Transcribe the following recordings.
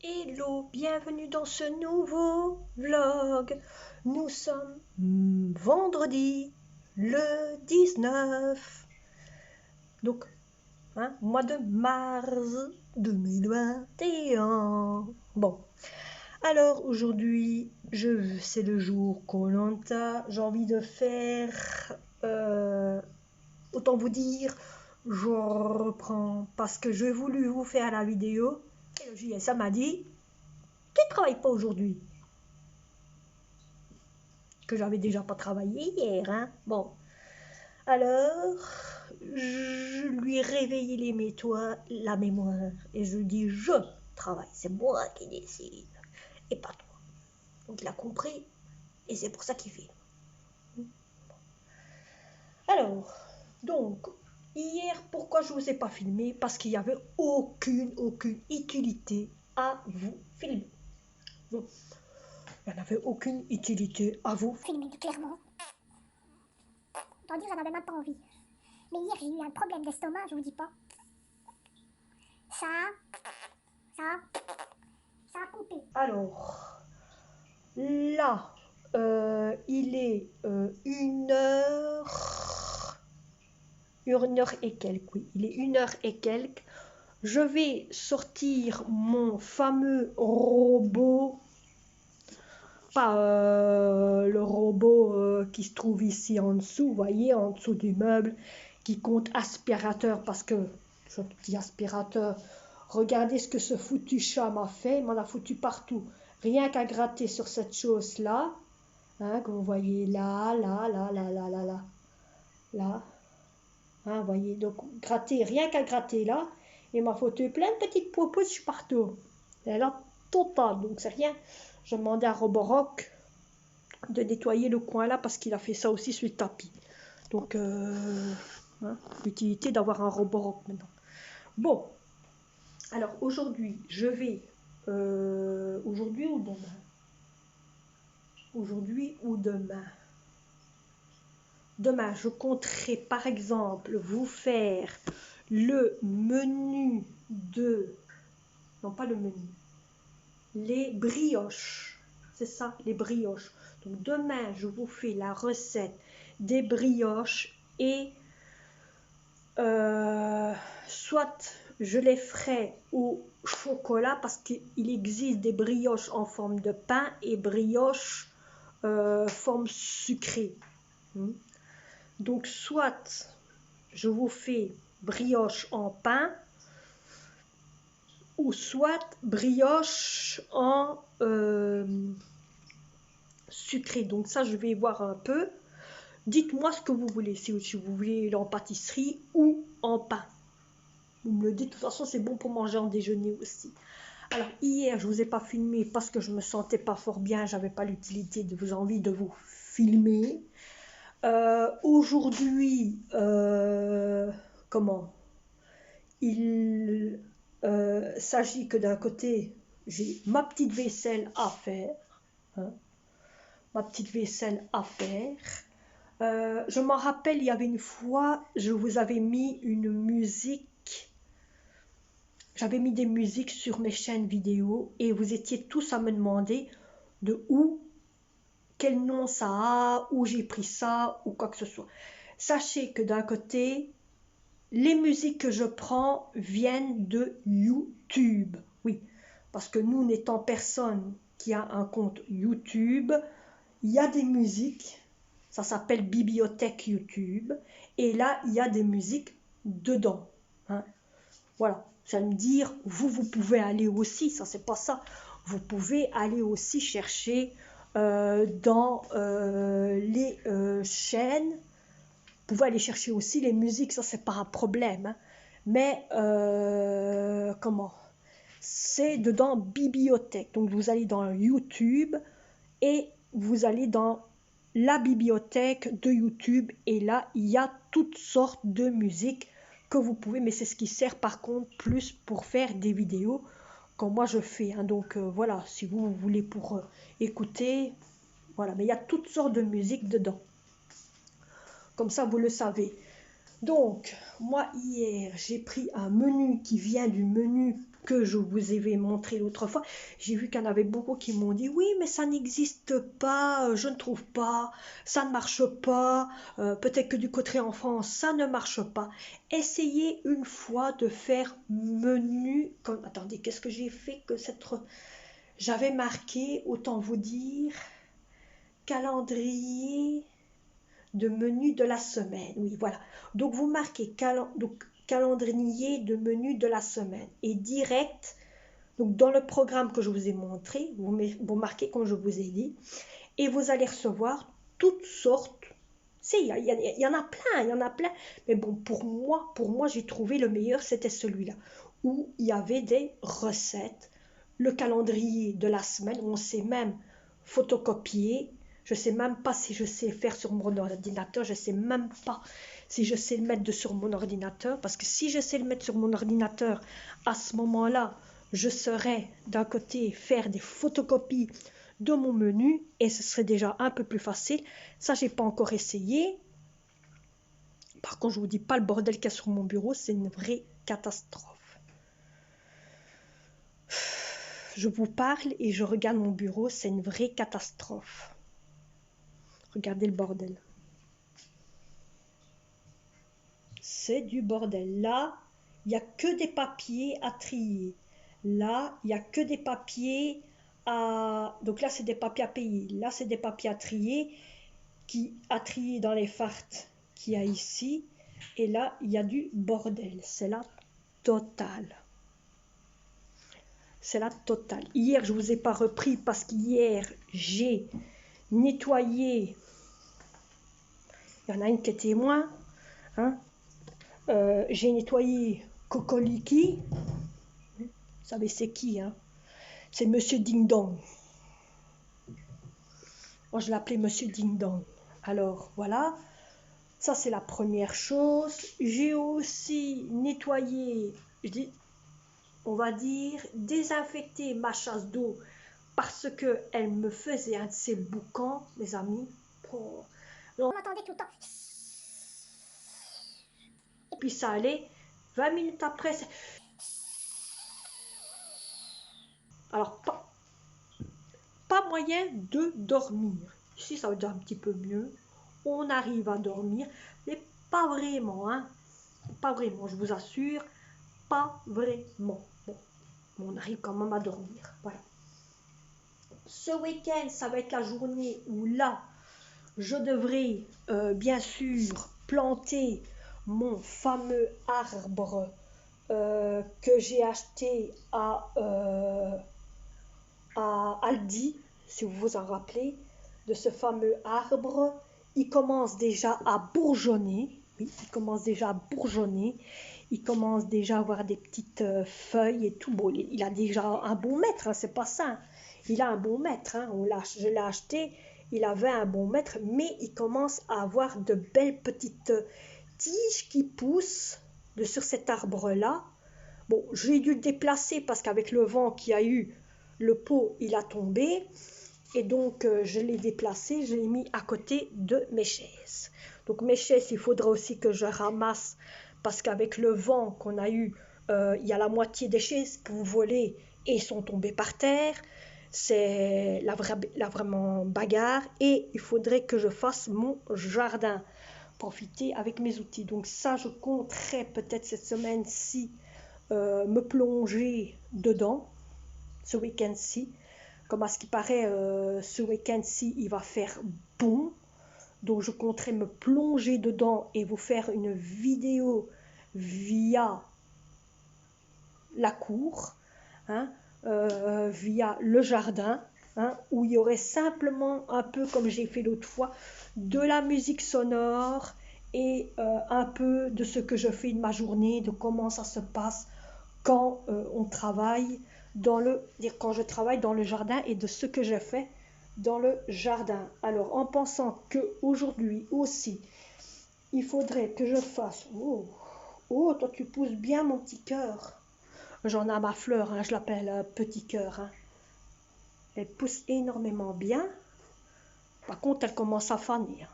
Hello, bienvenue dans ce nouveau vlog. Nous sommes vendredi le 19, donc mois de mars 2021. Bon, alors aujourd'hui, c'est le jour Koh-Lanta. J'ai envie de faire, autant vous dire, je reprends parce que j'ai voulu vous faire la vidéo. Et le JSA m'a dit tu ne travailles pas aujourd'hui. Que j'avais déjà pas travaillé hier, hein. Bon. Alors, je lui ai réveillé la mémoire. Et je lui ai dit, je travaille. C'est moi qui décide. Et pas toi. Donc il a compris. Et c'est pour ça qu'il fait. Alors, donc, hier, pourquoi je ne vous ai pas filmé? Parce qu'il n'y avait aucune utilité à vous filmer. Donc, il n'y en avait aucune utilité à vous filmer, clairement. T'en dire, j'en avais même pas envie. Mais hier, j'ai eu un problème d'estomac, je vous dis pas. Ça a coupé. Alors, là, il est 1h et quelques, oui, il est 1h et quelques. Je vais sortir mon fameux robot, pas le robot qui se trouve ici en dessous, vous voyez, en dessous du meuble, qui compte aspirateur, parce que ce petit aspirateur, regardez ce que ce foutu chat m'a fait, il m'en a foutu partout. Rien qu'à gratter sur cette chose-là, hein, que vous voyez là, hein, vous voyez, donc gratter, rien qu'à gratter là, il m'a foutu plein de petites poupouches partout. Et là, total, donc c'est rien. Je demandais à Roborock de nettoyer le coin là parce qu'il a fait ça aussi sur le tapis. Donc, l'utilité d'avoir un Roborock maintenant. Bon, alors aujourd'hui, je vais... aujourd'hui ou demain? Aujourd'hui ou demain? Demain, je compterai par exemple vous faire le menu de... Non, pas le menu. Les brioches. C'est ça, les brioches. Donc demain, je vous fais la recette des brioches et soit je les ferai au chocolat parce qu'il existe des brioches en forme de pain et brioches forme sucrée. Donc soit je vous fais brioche en pain ou soit brioche en sucré. Donc ça, je vais voir un peu. Dites-moi ce que vous voulez, si vous voulez en pâtisserie ou en pain. Vous me le dites, de toute façon, c'est bon pour manger en déjeuner aussi. Alors, hier, je ne vous ai pas filmé parce que je ne me sentais pas fort bien. Je n'avais pas l'utilité de vous envie de vous filmer. Aujourd'hui, comment? Il s'agit que d'un côté, j'ai ma petite vaisselle à faire. Hein, ma petite vaisselle à faire. Je m'en rappelle, il y avait une fois, je vous avais mis une musique. J'avais mis des musiques sur mes chaînes vidéo et vous étiez tous à me demander de où, quel nom ça a, où j'ai pris ça ou quoi que ce soit. Sachez que d'un côté, les musiques que je prends viennent de YouTube. Oui, parce que nous, n'étant personne qui a un compte YouTube, il y a des musiques, ça s'appelle bibliothèque YouTube, et là, il y a des musiques dedans. Hein. Voilà, ça veut me dire, vous pouvez aller aussi, ça c'est pas ça, vous pouvez aller aussi chercher dans les chaînes, vous pouvez aller chercher aussi les musiques, ça c'est pas un problème, hein. Mais comment? C'est dedans bibliothèque, donc vous allez dans YouTube et vous allez dans la bibliothèque de YouTube et là il y a toutes sortes de musiques que vous pouvez, mais c'est ce qui sert par contre plus pour faire des vidéos comme moi je fais, hein. Donc voilà, si vous voulez pour écouter, voilà, mais il y a toutes sortes de musiques dedans, comme ça vous le savez. Donc moi hier j'ai pris un menu qui vient du menu que je vous avais montré l'autre fois, j'ai vu qu'il y en avait beaucoup qui m'ont dit oui, mais ça n'existe pas, je ne trouve pas, ça ne marche pas, peut-être que du côté en France, ça ne marche pas. Essayez une fois de faire menu. Attendez, qu'est-ce que j'ai fait que cette. J'avais marqué, autant vous dire, calendrier de menu de la semaine. Oui, voilà. Donc vous marquez calendrier de menu de la semaine et direct. Donc dans le programme que je vous ai montré, vous marquez comme je vous ai dit et vous allez recevoir toutes sortes. Il y en a plein, il y en a plein. Mais bon, pour moi, j'ai trouvé le meilleur, c'était celui-là où il y avait des recettes, le calendrier de la semaine, on sait même photocopier. Je ne sais même pas si je sais faire sur mon ordinateur, je ne sais même pas si je sais le mettre sur mon ordinateur, parce que si je sais le mettre sur mon ordinateur, à ce moment-là, je saurais d'un côté faire des photocopies de mon menu et ce serait déjà un peu plus facile. Ça, j'ai pas encore essayé. Par contre, je vous dis pas le bordel qu'il y a sur mon bureau, c'est une vraie catastrophe. Je vous parle et je regarde mon bureau, c'est une vraie catastrophe. Regardez le bordel. C'est du bordel. Là, il n'y a que des papiers à trier. Là, il n'y a que des papiers à... Donc là, c'est des papiers à payer. Là, c'est des papiers à trier, à trier dans les fartes qu'il y a ici. Et là, il y a du bordel. C'est la totale. C'est la totale. Hier, je ne vous ai pas repris parce qu'hier, j'ai nettoyé. Il y en a une qui est témoin. Hein. J'ai nettoyé Cocoliki. Vous savez c'est qui, hein? C'est Monsieur Ding Dong. Moi, je l'appelais Monsieur Ding Dong. Alors, voilà. Ça, c'est la première chose. J'ai aussi nettoyé, on va dire, désinfecté ma chasse d'eau parce qu'elle me faisait un de ces boucans, mes amis. Oh. Donc, on m'entendait tout le temps. Puis ça allait, 20 minutes après, alors pas moyen de dormir. Ici, ça va déjà un petit peu mieux. On arrive à dormir, mais pas vraiment, hein. Pas vraiment, je vous assure, pas vraiment. Bon, on arrive quand même à dormir. Voilà. Ce week-end, ça va être la journée où là, je devrais bien sûr planter mon fameux arbre que j'ai acheté à Aldi, si vous vous en rappelez, de ce fameux arbre. Il commence déjà à bourgeonner. Oui, il commence déjà à bourgeonner. Il commence déjà à avoir des petites feuilles et tout. Bon, il a déjà un bon mètre, hein, c'est pas ça. Il a un bon mètre. Hein, je l'ai acheté, il avait un bon mètre, mais il commence à avoir de belles petites tiges qui poussent sur cet arbre-là. Bon, j'ai dû le déplacer parce qu'avec le vent qu'il y a eu, le pot, il a tombé. Et donc, je l'ai déplacé, je l'ai mis à côté de mes chaises. Donc, mes chaises, il faudra aussi que je ramasse parce qu'avec le vent qu'on a eu, il y a la moitié des chaises qui ont volé et sont tombées par terre. C'est la vraiment bagarre. Et il faudrait que je fasse mon jardin, profiter avec mes outils. Donc ça, je compterai peut-être cette semaine-ci me plonger dedans, ce week-end-ci. Comme à ce qui paraît, ce week-end-ci, il va faire bon. Donc, je compterai me plonger dedans et vous faire une vidéo via la cour, hein, via le jardin, hein, où il y aurait simplement un peu, comme j'ai fait l'autre fois, de la musique sonore et un peu de ce que je fais de ma journée, de comment ça se passe quand on travaille quand je travaille dans le jardin et de ce que je fais dans le jardin. Alors, en pensant qu'aujourd'hui aussi, il faudrait que je fasse... Oh, oh, toi tu pousses bien mon petit cœur. J'en ai à ma fleur, hein, je l'appelle petit cœur. Hein. Elle pousse énormément bien. Par contre, elle commence à faner.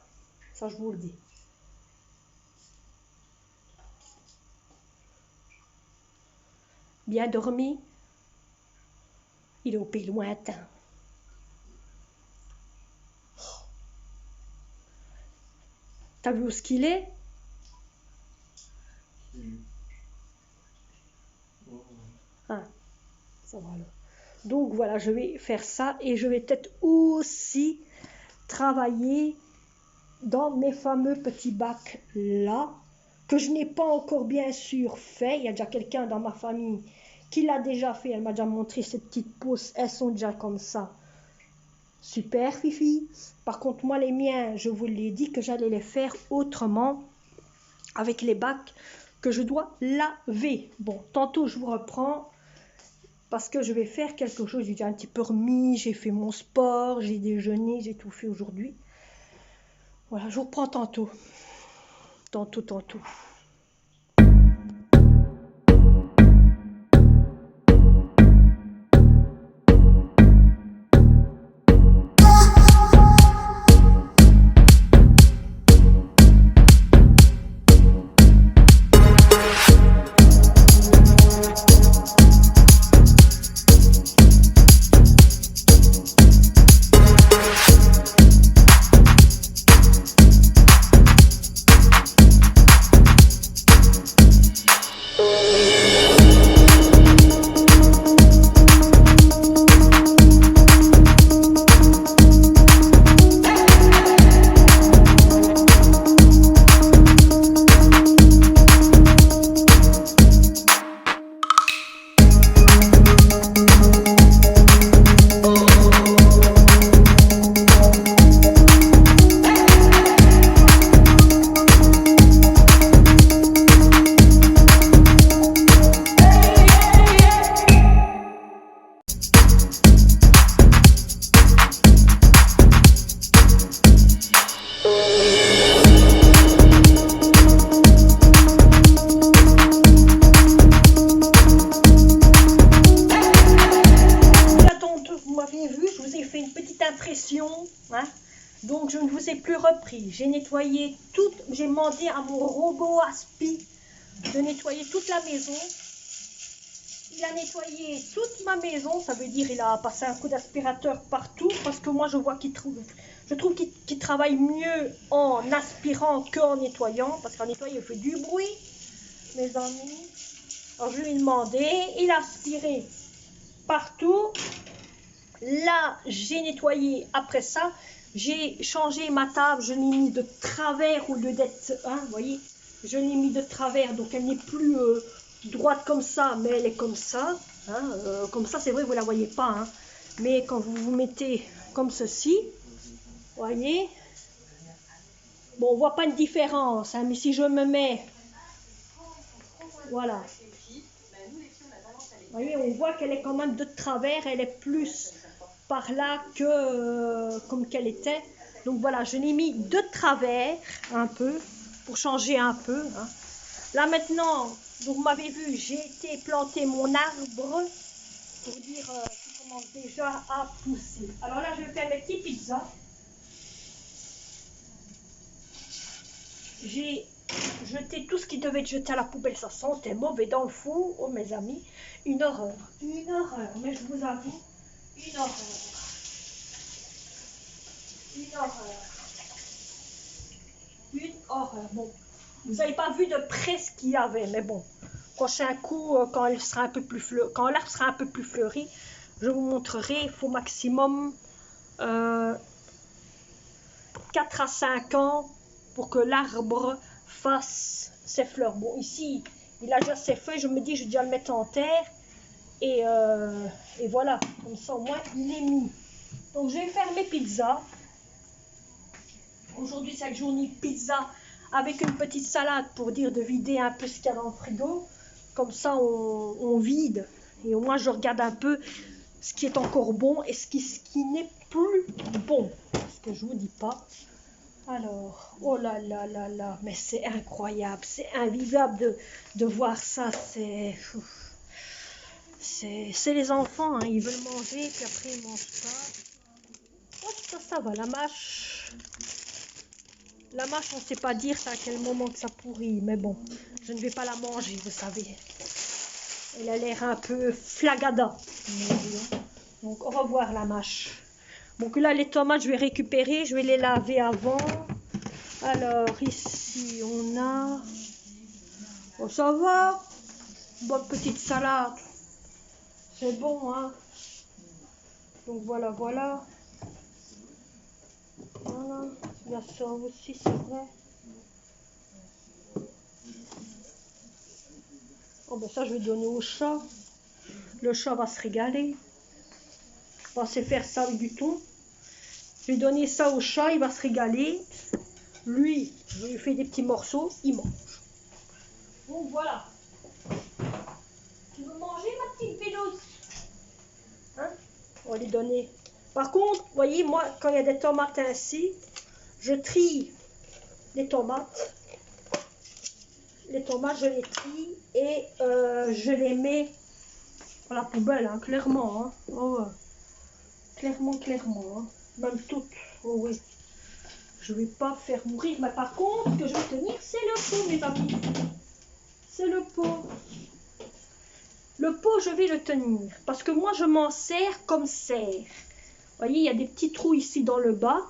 Ça, je vous le dis. Bien dormi? Il est au pays lointain. T'as vu où ce qu'il est? Ah, ça va alors. Donc voilà, je vais faire ça et je vais peut-être aussi travailler dans mes fameux petits bacs là, que je n'ai pas encore bien sûr fait. Il y a déjà quelqu'un dans ma famille qui l'a déjà fait. Elle m'a déjà montré ces petites pousses. Elles sont déjà comme ça. Super, Fifi. Par contre, moi, les miens, je vous l'ai dit que j'allais les faire autrement avec les bacs que je dois laver. Bon, tantôt, je vous reprends parce que je vais faire quelque chose. J'ai déjà un petit peu remis, j'ai fait mon sport, j'ai déjeuné, j'ai tout fait aujourd'hui. Voilà, je vous reprends tantôt. Tantôt. Hein? Donc je ne vous ai plus repris. J'ai nettoyé toute, j'ai demandé à mon robot Aspi de nettoyer toute la maison. Il a nettoyé toute ma maison, ça veut dire il a passé un coup d'aspirateur partout parce que moi je vois qu'il trouve, je trouve qu'il travaille mieux en aspirant qu'en nettoyant parce qu'en nettoyant il fait du bruit, mes amis. Alors je lui ai demandé, il a aspiré partout. Là, j'ai nettoyé après ça. J'ai changé ma table. Je l'ai mis de travers au lieu d'être... Hein, vous voyez, je l'ai mis de travers. Donc, elle n'est plus droite comme ça, mais elle est comme ça. Hein, comme ça, c'est vrai, vous ne la voyez pas. Hein, mais quand vous vous mettez comme ceci, vous voyez... Bon, on ne voit pas une différence. Hein, mais si je me mets... Voilà. Vous voyez, on voit qu'elle est quand même de travers. Elle est plus... par là que comme qu'elle était. Donc voilà, je l'ai mis de travers un peu pour changer un peu. Hein. Là maintenant, donc vous m'avez vu, j'ai été planter mon arbre pour dire qu'il commence déjà à pousser. Alors là, je vais faire mes petites pizzas. J'ai jeté tout ce qui devait être jeté à la poubelle. Ça sentait mauvais dans le four. Oh mes amis, une horreur. Une horreur, mais je vous avoue, une horreur. Une horreur. Une horreur. Bon, vous n'avez pas vu de près ce qu'il y avait, mais bon, prochain coup, quand l'arbre sera un peu plus fleuri, je vous montrerai. Il faut maximum 4 à 5 ans pour que l'arbre fasse ses fleurs. Bon, ici, il a déjà ses feuilles. Je me dis, je vais déjà le mettre en terre. Et voilà, comme ça au moins, il est mis. Donc, je vais faire mes pizzas. Aujourd'hui, c'est la journée pizza avec une petite salade pour dire de vider un peu ce qu'il y a dans le frigo. Comme ça, on vide. Et au moins, je regarde un peu ce qui est encore bon et ce qui n'est plus bon. Parce que je ne vous dis pas. Alors, oh là là là là. Mais c'est incroyable. C'est invivable de voir ça. C'est les enfants. Hein, ils veulent manger, puis après, ils ne mangent pas. Oh, ça va, la mâche. La mâche, on ne sait pas dire à quel moment que ça pourrit, mais bon, je ne vais pas la manger, vous savez. Elle a l'air un peu flagada. Donc, au revoir la mâche. Donc là, les tomates, je vais récupérer. Je vais les laver avant. Alors, ici, on a... Oh, ça va. Bonne petite salade. C'est bon, hein. Donc, voilà, voilà. Voilà. Il y a ça aussi, c'est vrai. Oh, ben ça, je vais donner au chat. Le chat va se régaler. On va se faire ça avec du thon. Je vais donner ça au chat, il va se régaler. Lui, je lui fais des petits morceaux, il mange. Donc voilà. Tu veux manger ma petite Véloce? Hein? On va lui donner. Par contre, vous voyez, moi, quand il y a des tomates ainsi, je trie les tomates. Les tomates, je les trie et je les mets dans la poubelle, hein, clairement. Hein. Oh, ouais. Clairement, clairement. Hein. Même toutes. Oh oui. Je vais pas faire mourir. Mais par contre, ce que je vais tenir, c'est le pot, mes amis. C'est le pot. Le pot, je vais le tenir. Parce que moi, je m'en sers comme serre. Vous voyez, il y a des petits trous ici dans le bas.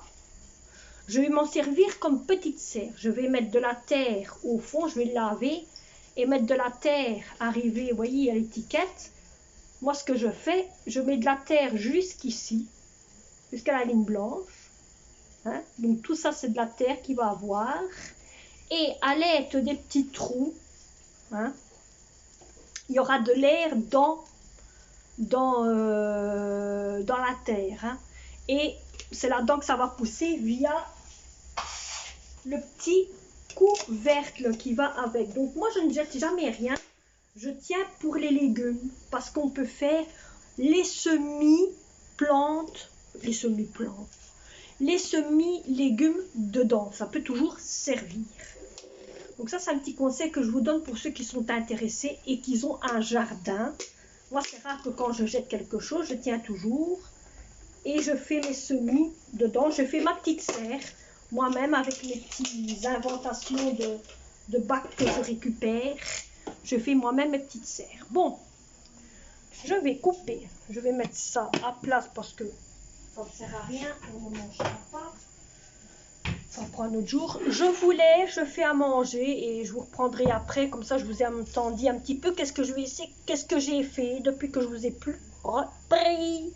Je vais m'en servir comme petite serre. Je vais mettre de la terre au fond. Je vais le laver. Et mettre de la terre arrivée. Vous voyez, il y a l'étiquette. Moi, ce que je fais, je mets de la terre jusqu'ici. Jusqu'à la ligne blanche. Hein? Donc tout ça, c'est de la terre qu'il va avoir. Et à l'aide des petits trous, hein, il y aura de l'air dans la terre. Hein. Et c'est là-dedans que ça va pousser via le petit couvercle qui va avec. Donc moi, je ne jette jamais rien. Je tiens pour les légumes parce qu'on peut faire les semi-plantes, les semi-légumes dedans. Ça peut toujours servir. Donc ça, c'est un petit conseil que je vous donne pour ceux qui sont intéressés et qui ont un jardin. Moi, c'est rare que quand je jette quelque chose, je tiens toujours. Et je fais mes semis dedans. Je fais ma petite serre, moi-même, avec mes petites inventations de bacs que je récupère. Je fais moi-même mes petites serres. Bon, je vais couper. Je vais mettre ça à place parce que ça ne sert à rien, on ne mangera pas. Ça prend un autre jour. Je vous laisse, je fais à manger et je vous reprendrai après. Comme ça, je vous ai en même temps dit un petit peu qu'est-ce que je vais essayer, qu'est-ce que j'ai fait depuis que je vous ai plus repris.